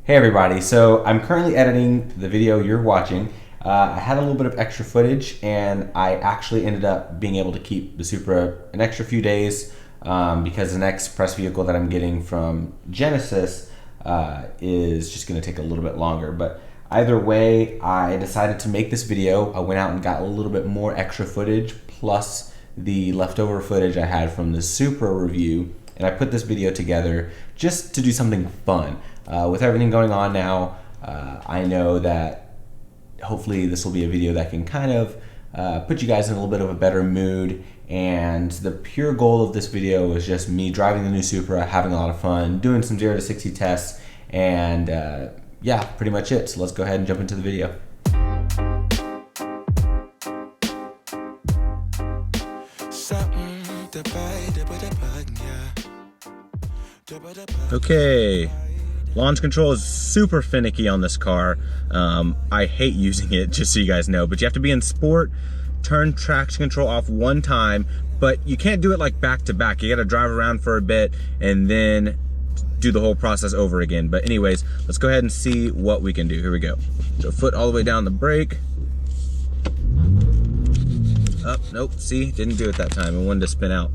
Hey everybody, so I'm currently editing the video you're watching. I had a little bit of extra footage and I actually ended up being able to keep the Supra an extra few days because the next press vehicle that I'm getting from Genesis is just going to take a little bit longer. But either way, I decided to make this video. I went out and got a little bit more extra footage plus the leftover footage I had from the Supra review, and I put this video together just to do something fun. With everything going on now, I know that hopefully this will be a video that can kind of put you guys in a little bit of a better mood, and the pure goal of this video is just me driving the new Supra, having a lot of fun, doing some 0 to 60 tests, and yeah, pretty much it. So let's go ahead and jump into the video. Okay, launch control is super finicky on this car. I hate using it, just so you guys know, but you have to be in sport, turn traction control off one time, but you can't do it like back to back. You gotta drive around for a bit and then do the whole process over again. But anyways, let's go ahead and see what we can do. Here we go. So foot all the way down the brake. Oh, nope, see, didn't do it that time. I wanted to spin out.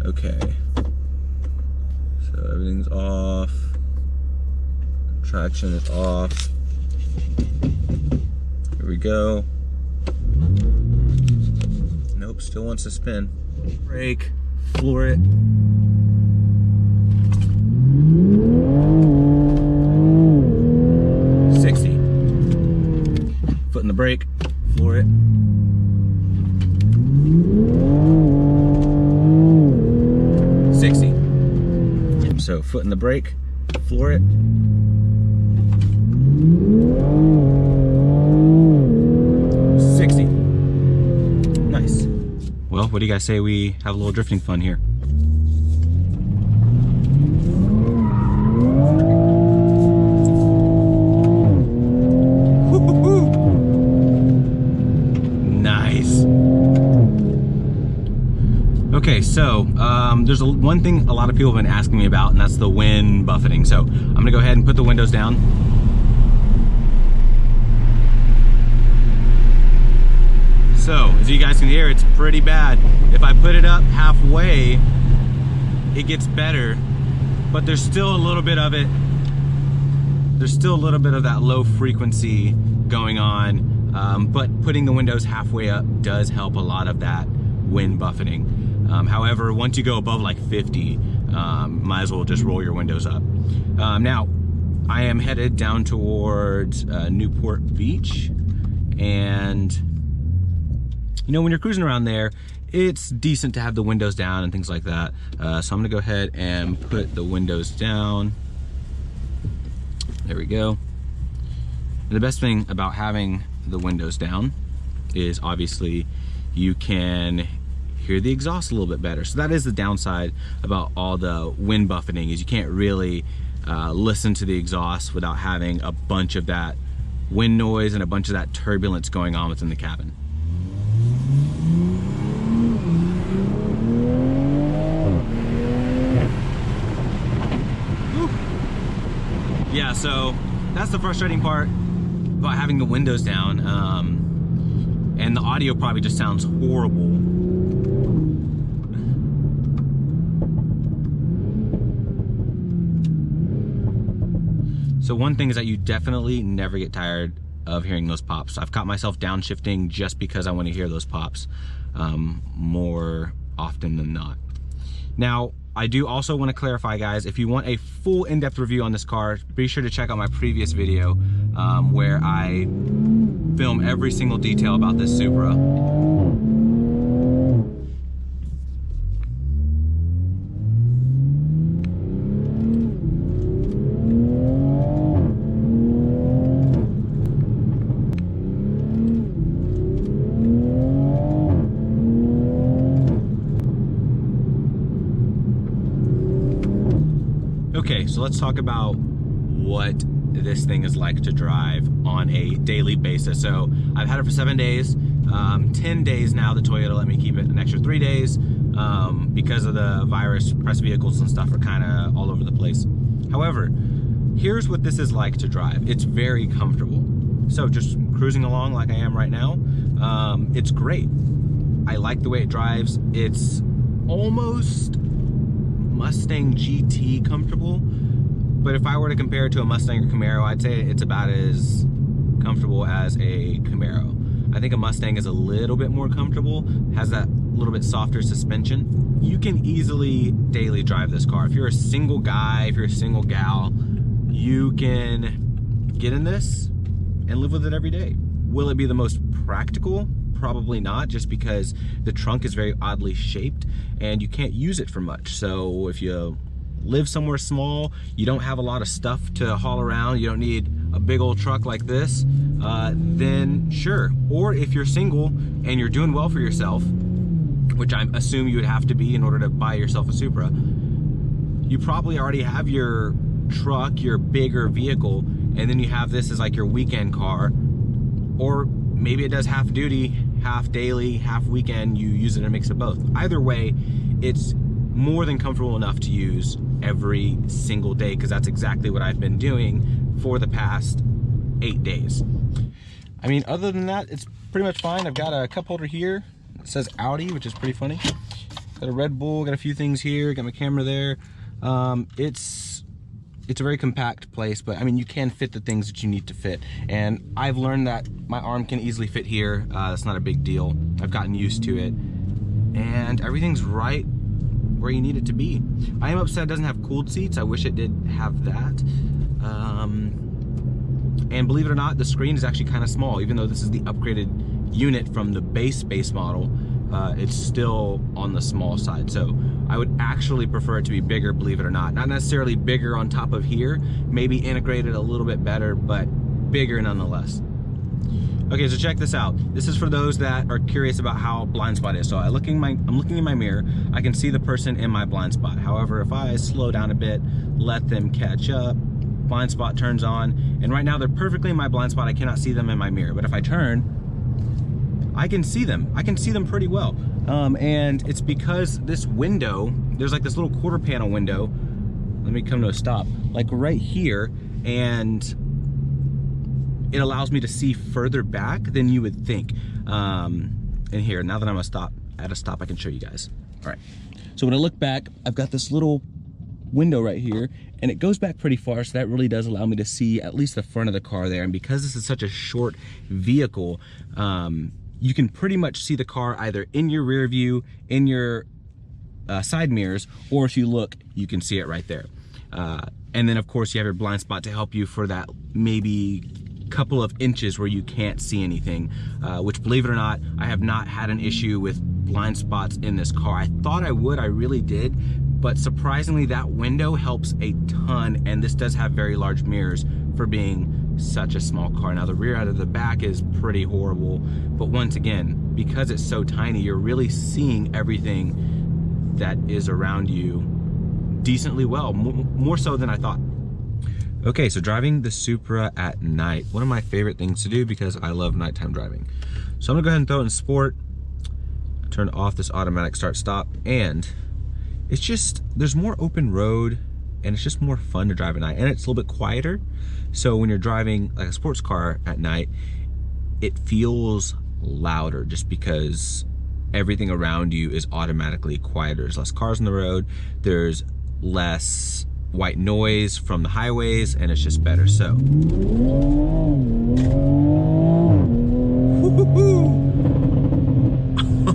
Okay. So everything's off. Traction is off. Here we go. Nope, still wants to spin. Brake, floor it. Foot in the brake, floor it. So foot in the brake, floor it. Nice. Well, what do you guys say we have a little drifting fun here? Nice. Okay, so there's one thing a lot of people have been asking me about, and that's the wind buffeting. So I'm gonna go ahead and put the windows down. So as you guys can hear, it's pretty bad. If I put it up halfway, it gets better, but there's still a little bit of it. There's still a little bit of that low frequency going on, but putting the windows halfway up does help a lot of that wind buffeting. However, once you go above like 50, might as well just roll your windows up. Now, I am headed down towards Newport Beach, and you know, when you're cruising around there, it's decent to have the windows down and things like that. So I'm gonna go ahead and put the windows down. There we go. And the best thing about having the windows down is obviously you can hear the exhaust a little bit better. So that is the downside about all the wind buffeting, is you can't really listen to the exhaust without having a bunch of that wind noise and a bunch of that turbulence going on within the cabin. Yeah, so that's the frustrating part about having the windows down, and the audio probably just sounds horrible. So one thing is that you definitely never get tired of hearing those pops. I've caught myself downshifting just because I want to hear those pops more often than not. Now, I do also want to clarify, guys, if you want a full in-depth review on this car, be sure to check out my previous video where I film every single detail about this Supra. Okay, so let's talk about what this thing is like to drive on a daily basis. So I've had it for 7 days, 10 days now. The Toyota let me keep it an extra 3 days because of the virus. Press vehicles and stuff are kind of all over the place. However, here's what this is like to drive. It's very comfortable. So just cruising along like I am right now, it's great. I like the way it drives. It's almost Mustang GT comfortable, but if I were to compare it to a Mustang or Camaro, I'd say it's about as comfortable as a Camaro. I think a Mustang is a little bit more comfortable, has that little bit softer suspension. You can easily daily drive this car. If you're a single guy, if you're a single gal, you can get in this and live with it every day. Will it be the most practical? Probably not, just because the trunk is very oddly shaped and you can't use it for much. So if you live somewhere small, you don't have a lot of stuff to haul around, you don't need a big old truck like this, then sure. Or if you're single and you're doing well for yourself, which I assume you would have to be in order to buy yourself a Supra, you probably already have your truck, your bigger vehicle, and then you have this as like your weekend car, or maybe it does half duty, half daily, half weekend, you use it in a mix of both. Either way, it's more than comfortable enough to use every single day, because that's exactly what I've been doing for the past 8 days. I mean, other than that, it's pretty much fine. I've got a cup holder here. It says Audi, which is pretty funny. Got a Red Bull, got a few things here, got my camera there. It's a very compact place, but I mean, you can fit the things that you need to fit. And I've learned that my arm can easily fit here. That's not a big deal. I've gotten used to it. And everything's right where you need it to be. I am upset it doesn't have cooled seats. I wish it did have that. And believe it or not, the screen is actually kind of small. Even though this is the upgraded unit from the base model, it's still on the small side. So I would actually prefer it to be bigger, believe it or not. Not necessarily bigger on top of here, maybe integrated a little bit better, but bigger nonetheless. Okay, so check this out. This is for those that are curious about how blind spot is. So I'm looking in my mirror, I can see the person in my blind spot. However, if I slow down a bit, let them catch up, blind spot turns on, and right now they're perfectly in my blind spot. I cannot see them in my mirror, but if I turn, I can see them. I can see them pretty well. And it's because this window, there's like this little quarter panel window. Let me come to a stop, like right here, and it allows me to see further back than you would think. And here, now that I'm at a stop, I can show you guys. All right, so when I look back, I've got this little window right here, and it goes back pretty far, so that really does allow me to see at least the front of the car there. And because this is such a short vehicle, you can pretty much see the car either in your rear view, in your side mirrors, or if you look, you can see it right there. And then of course you have your blind spot to help you for that maybe couple of inches where you can't see anything, which, believe it or not, I have not had an issue with blind spots in this car. I thought I would, I really did, but surprisingly that window helps a ton, and this does have very large mirrors for being such a small car. Now the rear out of the back is pretty horrible, but once again, because it's so tiny, you're really seeing everything that is around you decently well, more so than I thought. Okay, so driving the Supra at night, one of my favorite things to do because I love nighttime driving. So I'm gonna go ahead and throw it in sport, turn off this automatic start stop, and it's just, there's more open road and it's just more fun to drive at night, and it's a little bit quieter. So when you're driving like a sports car at night, it feels louder just because everything around you is automatically quieter. There's less cars on the road, there's less white noise from the highways, and it's just better. So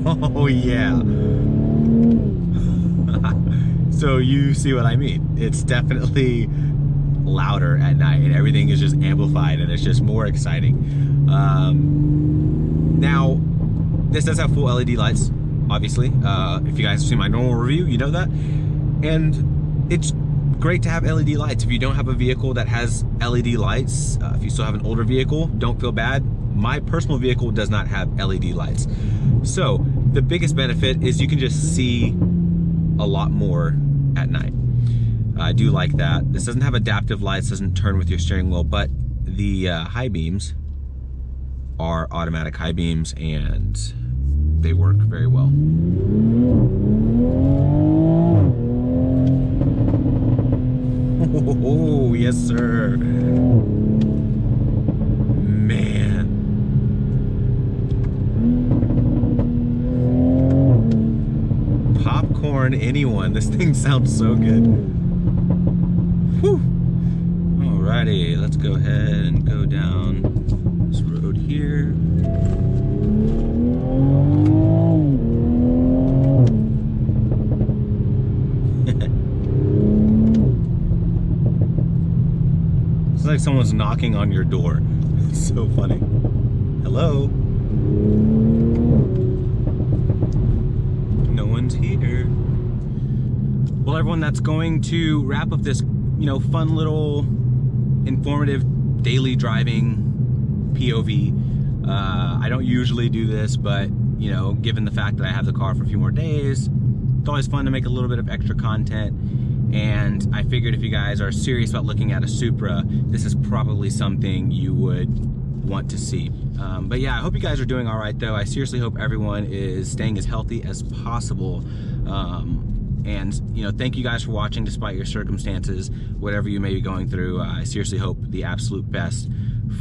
oh yeah. So you see what I mean. It's definitely louder at night, and everything is just amplified, and it's just more exciting. Now this does have full LED lights, obviously. If you guys have seen my normal review, you know that. And it's great to have LED lights. If you don't have a vehicle that has LED lights, if you still have an older vehicle, don't feel bad. My personal vehicle does not have LED lights. So the biggest benefit is you can just see a lot more at night. I do like that. This doesn't have adaptive lights, doesn't turn with your steering wheel, but the high beams are automatic high beams, and they work very well. Oh, yes, sir. Man. Popcorn anyone. This thing sounds so good. Whew. Alrighty, let's go ahead and go down this road here. It's like someone's knocking on your door. It's so funny. Hello? No one's here. Well, everyone, that's going to wrap up this, fun little informative daily driving POV. I don't usually do this, but, given the fact that I have the car for a few more days, it's always fun to make a little bit of extra content. And I figured if you guys are serious about looking at a Supra, this is probably something you would want to see. But yeah, I hope you guys are doing all right though. I seriously hope everyone is staying as healthy as possible. And thank you guys for watching despite your circumstances, whatever you may be going through. I seriously hope the absolute best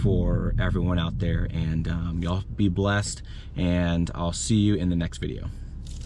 for everyone out there, and y'all be blessed, and I'll see you in the next video.